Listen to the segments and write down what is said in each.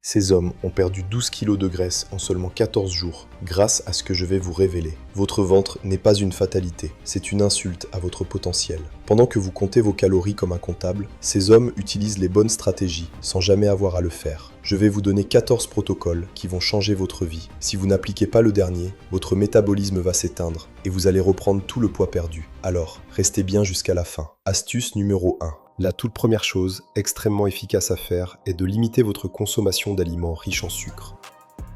Ces hommes ont perdu 12 kilos de graisse en seulement 14 jours, grâce à ce que je vais vous révéler. Votre ventre n'est pas une fatalité, c'est une insulte à votre potentiel. Pendant que vous comptez vos calories comme un comptable, ces hommes utilisent les bonnes stratégies, sans jamais avoir à le faire. Je vais vous donner 14 protocoles qui vont changer votre vie. Si vous n'appliquez pas le dernier, votre métabolisme va s'éteindre et vous allez reprendre tout le poids perdu. Alors, restez bien jusqu'à la fin. Astuce numéro 1. La toute première chose, extrêmement efficace à faire, est de limiter votre consommation d'aliments riches en sucre.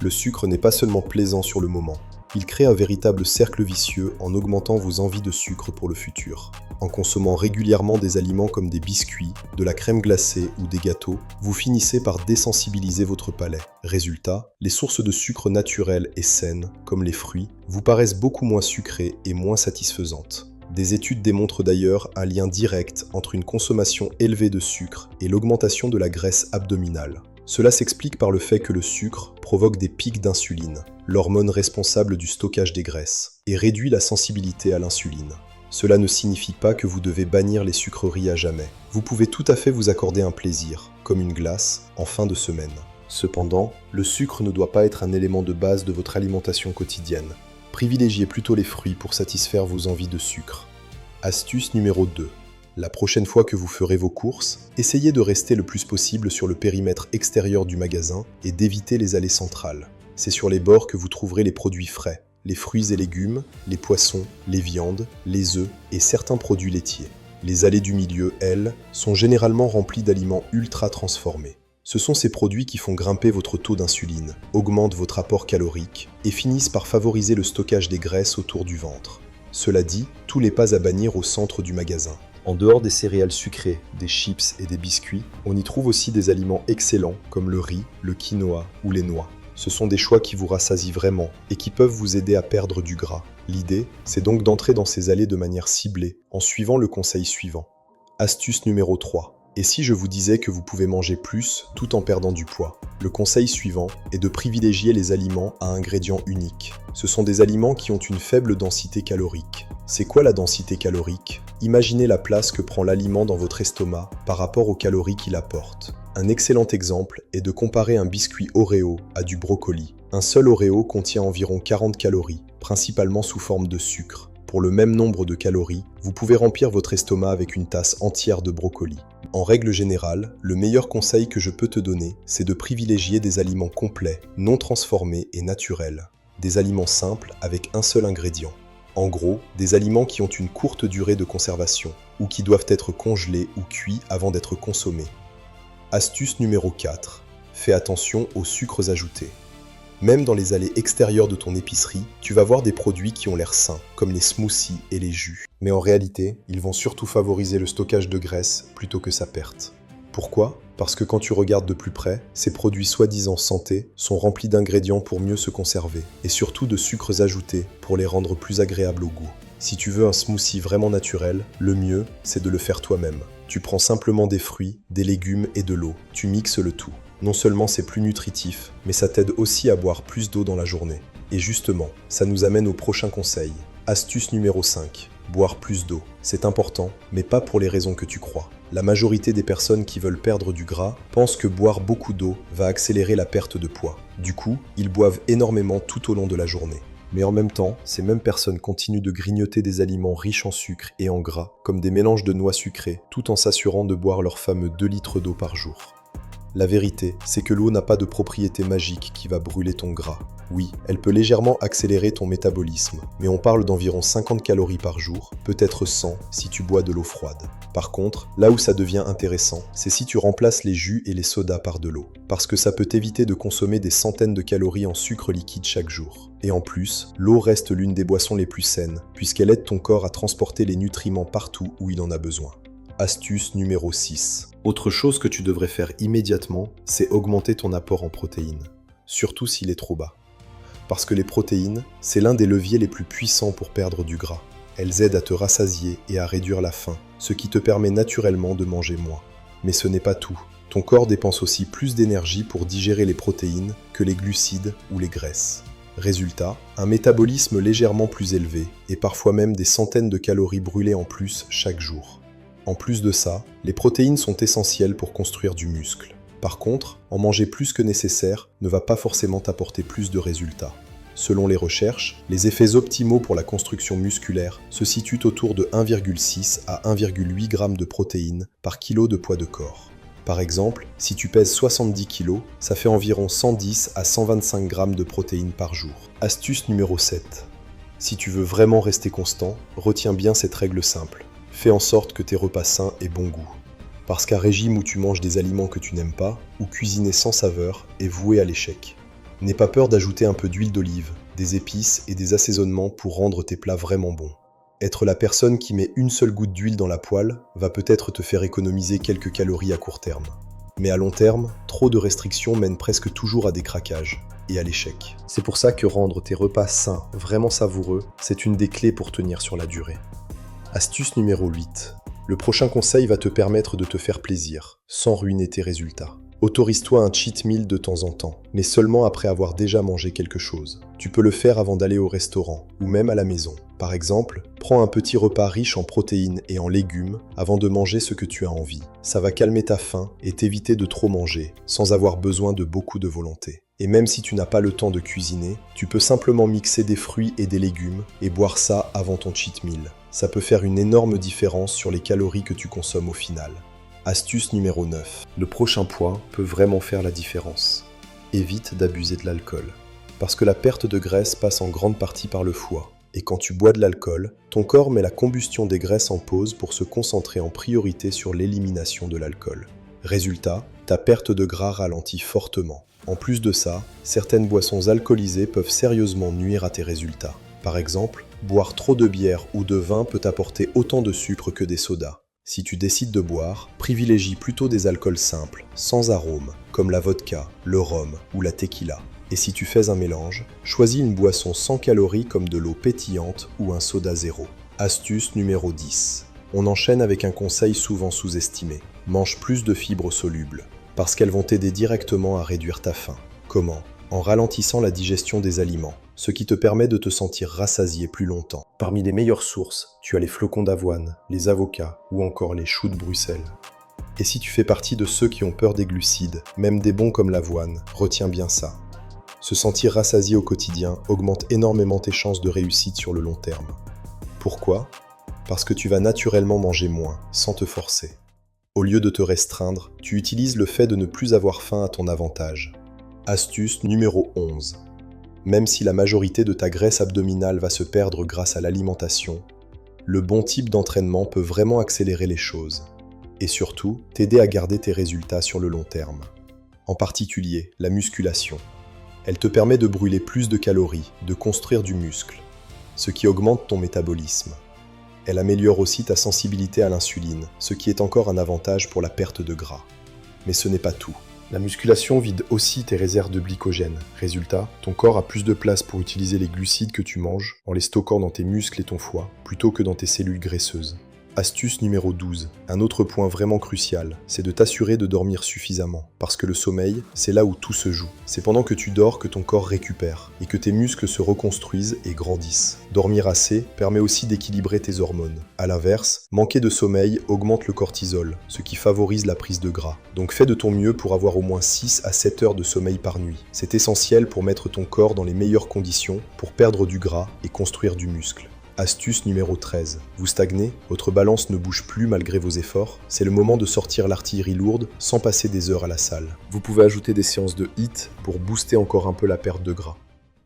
Le sucre n'est pas seulement plaisant sur le moment, il crée un véritable cercle vicieux en augmentant vos envies de sucre pour le futur. En consommant régulièrement des aliments comme des biscuits, de la crème glacée ou des gâteaux, vous finissez par désensibiliser votre palais. Résultat, les sources de sucre naturelles et saines, comme les fruits, vous paraissent beaucoup moins sucrées et moins satisfaisantes. Des études démontrent d'ailleurs un lien direct entre une consommation élevée de sucre et l'augmentation de la graisse abdominale. Cela s'explique par le fait que le sucre provoque des pics d'insuline, l'hormone responsable du stockage des graisses, et réduit la sensibilité à l'insuline. Cela ne signifie pas que vous devez bannir les sucreries à jamais. Vous pouvez tout à fait vous accorder un plaisir, comme une glace, en fin de semaine. Cependant, le sucre ne doit pas être un élément de base de votre alimentation quotidienne. Privilégiez plutôt les fruits pour satisfaire vos envies de sucre. Astuce numéro 2. La prochaine fois que vous ferez vos courses, essayez de rester le plus possible sur le périmètre extérieur du magasin et d'éviter les allées centrales. C'est sur les bords que vous trouverez les produits frais, les fruits et légumes, les poissons, les viandes, les œufs et certains produits laitiers. Les allées du milieu, elles, sont généralement remplies d'aliments ultra transformés. Ce sont ces produits qui font grimper votre taux d'insuline, augmentent votre apport calorique et finissent par favoriser le stockage des graisses autour du ventre. Cela dit, tout n'est pas à bannir au centre du magasin. En dehors des céréales sucrées, des chips et des biscuits, on y trouve aussi des aliments excellents comme le riz, le quinoa ou les noix. Ce sont des choix qui vous rassasient vraiment et qui peuvent vous aider à perdre du gras. L'idée, c'est donc d'entrer dans ces allées de manière ciblée en suivant le conseil suivant. Astuce numéro 3. Et si je vous disais que vous pouvez manger plus tout en perdant du poids? Le conseil suivant est de privilégier les aliments à ingrédients uniques. Ce sont des aliments qui ont une faible densité calorique. C'est quoi la densité calorique? Imaginez la place que prend l'aliment dans votre estomac par rapport aux calories qu'il apporte. Un excellent exemple est de comparer un biscuit Oreo à du brocoli. Un seul Oreo contient environ 40 calories, principalement sous forme de sucre. Pour le même nombre de calories, vous pouvez remplir votre estomac avec une tasse entière de brocoli. En règle générale, le meilleur conseil que je peux te donner, c'est de privilégier des aliments complets, non transformés et naturels. Des aliments simples avec un seul ingrédient. En gros, des aliments qui ont une courte durée de conservation, ou qui doivent être congelés ou cuits avant d'être consommés. Astuce numéro 4. Fais attention aux sucres ajoutés. Même dans les allées extérieures de ton épicerie, tu vas voir des produits qui ont l'air sains, comme les smoothies et les jus. Mais en réalité, ils vont surtout favoriser le stockage de graisse plutôt que sa perte. Pourquoi? Parce que quand tu regardes de plus près, ces produits soi-disant santé sont remplis d'ingrédients pour mieux se conserver, et surtout de sucres ajoutés pour les rendre plus agréables au goût. Si tu veux un smoothie vraiment naturel, le mieux, c'est de le faire toi-même. Tu prends simplement des fruits, des légumes et de l'eau. Tu mixes le tout. Non seulement c'est plus nutritif, mais ça t'aide aussi à boire plus d'eau dans la journée. Et justement, ça nous amène au prochain conseil. Astuce numéro 5. Boire plus d'eau. C'est important, mais pas pour les raisons que tu crois. La majorité des personnes qui veulent perdre du gras pensent que boire beaucoup d'eau va accélérer la perte de poids. Du coup, ils boivent énormément tout au long de la journée. Mais en même temps, ces mêmes personnes continuent de grignoter des aliments riches en sucre et en gras, comme des mélanges de noix sucrées, tout en s'assurant de boire leur fameux 2 litres d'eau par jour. La vérité, c'est que l'eau n'a pas de propriété magique qui va brûler ton gras. Oui, elle peut légèrement accélérer ton métabolisme, mais on parle d'environ 50 calories par jour, peut-être 100 si tu bois de l'eau froide. Par contre, là où ça devient intéressant, c'est si tu remplaces les jus et les sodas par de l'eau, parce que ça peut t'éviter de consommer des centaines de calories en sucre liquide chaque jour. Et en plus, l'eau reste l'une des boissons les plus saines, puisqu'elle aide ton corps à transporter les nutriments partout où il en a besoin. Astuce numéro 6. Autre chose que tu devrais faire immédiatement, c'est augmenter ton apport en protéines. Surtout s'il est trop bas. Parce que les protéines, c'est l'un des leviers les plus puissants pour perdre du gras. Elles aident à te rassasier et à réduire la faim, ce qui te permet naturellement de manger moins. Mais ce n'est pas tout. Ton corps dépense aussi plus d'énergie pour digérer les protéines que les glucides ou les graisses. Résultat, un métabolisme légèrement plus élevé et parfois même des centaines de calories brûlées en plus chaque jour. En plus de ça, les protéines sont essentielles pour construire du muscle. Par contre, en manger plus que nécessaire ne va pas forcément t'apporter plus de résultats. Selon les recherches, les effets optimaux pour la construction musculaire se situent autour de 1,6 à 1,8 g de protéines par kilo de poids de corps. Par exemple, si tu pèses 70 kg, ça fait environ 110 à 125 g de protéines par jour. Astuce numéro 7. Si tu veux vraiment rester constant, retiens bien cette règle simple. Fais en sorte que tes repas sains aient bon goût. Parce qu'un régime où tu manges des aliments que tu n'aimes pas, ou cuisiner sans saveur, est voué à l'échec. N'aie pas peur d'ajouter un peu d'huile d'olive, des épices et des assaisonnements pour rendre tes plats vraiment bons. Être la personne qui met une seule goutte d'huile dans la poêle va peut-être te faire économiser quelques calories à court terme. Mais à long terme, trop de restrictions mènent presque toujours à des craquages et à l'échec. C'est pour ça que rendre tes repas sains vraiment savoureux, c'est une des clés pour tenir sur la durée. Astuce numéro 8. Le prochain conseil va te permettre de te faire plaisir, sans ruiner tes résultats. Autorise-toi un cheat meal de temps en temps, mais seulement après avoir déjà mangé quelque chose. Tu peux le faire avant d'aller au restaurant, ou même à la maison. Par exemple, prends un petit repas riche en protéines et en légumes avant de manger ce que tu as envie. Ça va calmer ta faim et t'éviter de trop manger, sans avoir besoin de beaucoup de volonté. Et même si tu n'as pas le temps de cuisiner, tu peux simplement mixer des fruits et des légumes et boire ça avant ton cheat meal. Ça peut faire une énorme différence sur les calories que tu consommes au final. Astuce numéro 9. Le prochain point peut vraiment faire la différence. Évite d'abuser de l'alcool. Parce que la perte de graisse passe en grande partie par le foie. Et quand tu bois de l'alcool, ton corps met la combustion des graisses en pause pour se concentrer en priorité sur l'élimination de l'alcool. Résultat, ta perte de gras ralentit fortement. En plus de ça, certaines boissons alcoolisées peuvent sérieusement nuire à tes résultats. Par exemple, boire trop de bière ou de vin peut apporter autant de sucre que des sodas. Si tu décides de boire, privilégie plutôt des alcools simples, sans arôme, comme la vodka, le rhum ou la tequila. Et si tu fais un mélange, choisis une boisson sans calories comme de l'eau pétillante ou un soda zéro. Astuce numéro 10. On enchaîne avec un conseil souvent sous-estimé. Mange plus de fibres solubles, parce qu'elles vont t'aider directement à réduire ta faim. Comment ? En ralentissant la digestion des aliments, ce qui te permet de te sentir rassasié plus longtemps. Parmi les meilleures sources, tu as les flocons d'avoine, les avocats ou encore les choux de Bruxelles. Et si tu fais partie de ceux qui ont peur des glucides, même des bons comme l'avoine, retiens bien ça. Se sentir rassasié au quotidien augmente énormément tes chances de réussite sur le long terme. Pourquoi ? Parce que tu vas naturellement manger moins, sans te forcer. Au lieu de te restreindre, tu utilises le fait de ne plus avoir faim à ton avantage. Astuce numéro 11. Même si la majorité de ta graisse abdominale va se perdre grâce à l'alimentation, le bon type d'entraînement peut vraiment accélérer les choses. Et surtout, t'aider à garder tes résultats sur le long terme. En particulier, la musculation. Elle te permet de brûler plus de calories, de construire du muscle, ce qui augmente ton métabolisme. Elle améliore aussi ta sensibilité à l'insuline, ce qui est encore un avantage pour la perte de gras. Mais ce n'est pas tout. La musculation vide aussi tes réserves de glycogène. Résultat, ton corps a plus de place pour utiliser les glucides que tu manges en les stockant dans tes muscles et ton foie, plutôt que dans tes cellules graisseuses. Astuce numéro 12. Un autre point vraiment crucial, c'est de t'assurer de dormir suffisamment. Parce que le sommeil, c'est là où tout se joue. C'est pendant que tu dors que ton corps récupère et que tes muscles se reconstruisent et grandissent. Dormir assez permet aussi d'équilibrer tes hormones. A l'inverse, manquer de sommeil augmente le cortisol, ce qui favorise la prise de gras. Donc fais de ton mieux pour avoir au moins 6 à 7 heures de sommeil par nuit. C'est essentiel pour mettre ton corps dans les meilleures conditions pour perdre du gras et construire du muscle. Astuce numéro 13. Vous stagnez, votre balance ne bouge plus malgré vos efforts, c'est le moment de sortir l'artillerie lourde sans passer des heures à la salle. Vous pouvez ajouter des séances de HIIT pour booster encore un peu la perte de gras.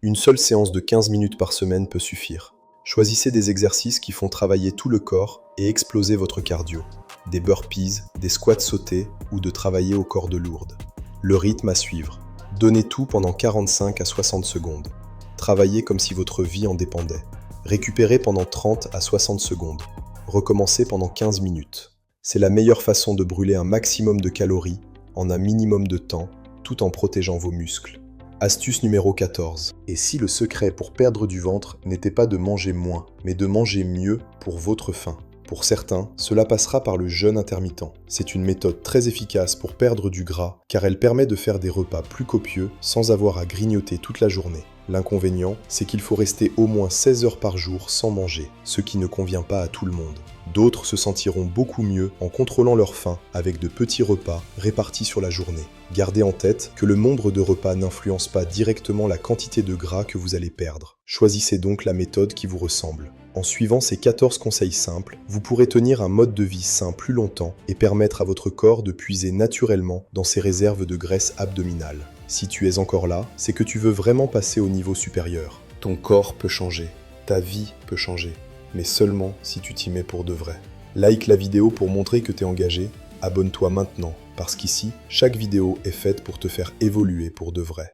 Une seule séance de 15 minutes par semaine peut suffire. Choisissez des exercices qui font travailler tout le corps et exploser votre cardio. Des burpees, des squats sautés ou de travailler aux cordes lourdes. Le rythme à suivre. Donnez tout pendant 45 à 60 secondes. Travaillez comme si votre vie en dépendait. Récupérez pendant 30 à 60 secondes. Recommencez pendant 15 minutes. C'est la meilleure façon de brûler un maximum de calories en un minimum de temps, tout en protégeant vos muscles. Astuce numéro 14. Et si le secret pour perdre du ventre n'était pas de manger moins, mais de manger mieux pour votre faim ? Pour certains, cela passera par le jeûne intermittent. C'est une méthode très efficace pour perdre du gras, car elle permet de faire des repas plus copieux sans avoir à grignoter toute la journée. L'inconvénient, c'est qu'il faut rester au moins 16 heures par jour sans manger, ce qui ne convient pas à tout le monde. D'autres se sentiront beaucoup mieux en contrôlant leur faim avec de petits repas répartis sur la journée. Gardez en tête que le nombre de repas n'influence pas directement la quantité de gras que vous allez perdre. Choisissez donc la méthode qui vous ressemble. En suivant ces 14 conseils simples, vous pourrez tenir un mode de vie sain plus longtemps et permettre à votre corps de puiser naturellement dans ses réserves de graisse abdominale. Si tu es encore là, c'est que tu veux vraiment passer au niveau supérieur. Ton corps peut changer, ta vie peut changer, mais seulement si tu t'y mets pour de vrai. Like la vidéo pour montrer que tu es engagé, abonne-toi maintenant, parce qu'ici, chaque vidéo est faite pour te faire évoluer pour de vrai.